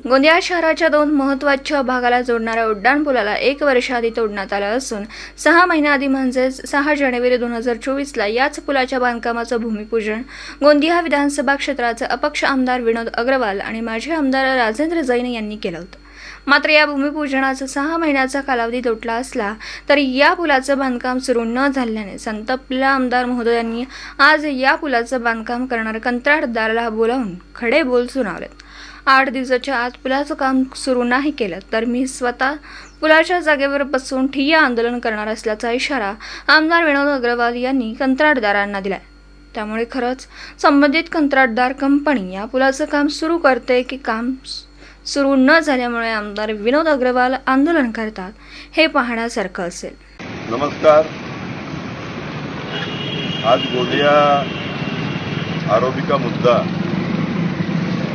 गोंदिया शहराच्या 2 महत्त्वाच्या भागाला जोडणाऱ्या उड्डाणपुलाला 1 वर्षाआधी तोडण्यात आलं असून 6 महिन्याआधी म्हणजेच 6 जानेवारी 2024ला याच पुलाच्या बांधकामाचं भूमिपूजन गोंदिया विधानसभा क्षेत्राचे अपक्ष आमदार विनोद अग्रवाल आणि माजी आमदार राजेंद्र जैन यांनी केलं होतं। मात्र या भूमिपूजनाचा 6 महिन्याचा कालावधी लोटला असला तरी या पुलाचं बांधकाम सुरू न झाल्याने संतपलेल्या आमदार महोदयांनी आज या पुलाचं बांधकाम करणाऱ्या कंत्राटदाराला बोलावून खडे बोल सुनावलेत। 8 दिवसाच्या आत पुलाचं काम सुरू नाही केलं तर मी स्वतः पुलाच्या जागेवर बसून ठिय्या आंदोलन करणार असल्याचा इशारा आमदार विनोद अग्रवाल यांनी कंत्राटदारांना दिलाय। त्यामुळे खरंच संबंधित कंत्राटदार कंपनी या पुलाचं काम सुरू करते की काम सुरू न झाल्यामुळे आमदार विनोद अग्रवाल आंदोलन करतात हे पाहण्यासारखं असेल। नमस्कार। आज गोंदिया आरोपी का मुद्दा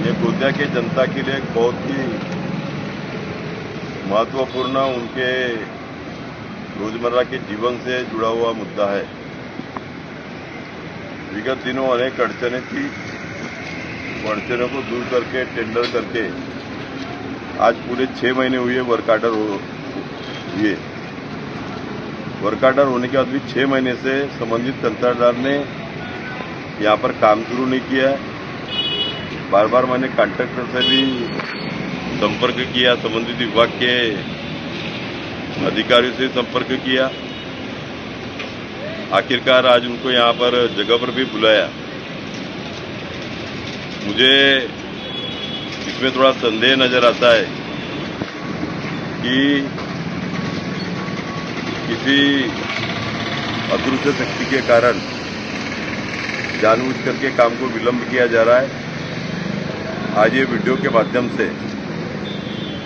ये गोंदिया के जनता के लिए एक बहुत ही महत्वपूर्ण उनके रोजमर्रा के जीवन से जुड़ा हुआ मुद्दा है। विगत दिनों अनेक अड़चनें थी, अड़चनों को दूर करके टेंडर करके आज पूरे 6 महीने हुए वर्क आर्डर हुए। वर्क आर्डर होने के बाद भी 6 महीने से संबंधित कंत्राटदार ने यहाँ पर काम शुरू नहीं किया है। बार बार मैंने कॉन्ट्रैक्टर से भी संपर्क किया, संबंधित विभाग के अधिकारियों से संपर्क किया। आखिरकार आज उनको यहाँ पर जगह पर भी बुलाया। मुझे इसमें थोड़ा संदेह नजर आता है कि किसी अदृश्य शक्ति के कारण जानबूझ करके काम को विलंब किया जा रहा है। आज ये वीडियो के माध्यम से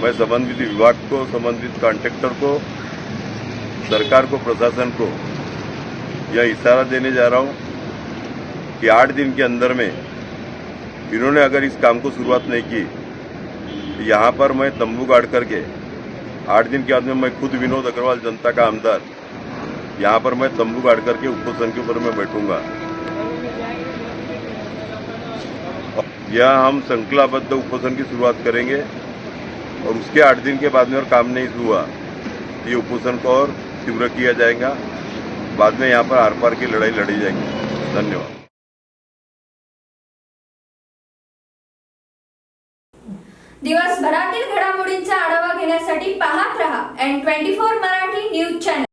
मैं संबंधित विभाग को, संबंधित कॉन्ट्रैक्टर को, सरकार को, प्रशासन को यह इशारा देने जा रहा हूं कि 8 दिन के अंदर में इन्होंने अगर इस काम को शुरुआत नहीं की तो यहाँ पर मैं तंबू गाड़ करके 8 दिन के बाद में मैं खुद विनोद अग्रवाल जनता का आमदार यहाँ पर मैं तंबू गाड़ करके उपोषण के ऊपर मैं बैठूंगा। यह हम श्रृंखलाबद्ध उपोषण की शुरुआत करेंगे और उसके 8 दिन के बाद में और काम नहीं हुआ तो ये उपोषण को और तीव्र किया जाएगा। बाद में यहाँ पर आर पार की लड़ाई लड़ी जाएगी। धन्यवाद। दिवसभरातील घडामोडींचा आढावा घेण्यासाठी पाहत रहा N24 मराठी न्यूज चॅनल।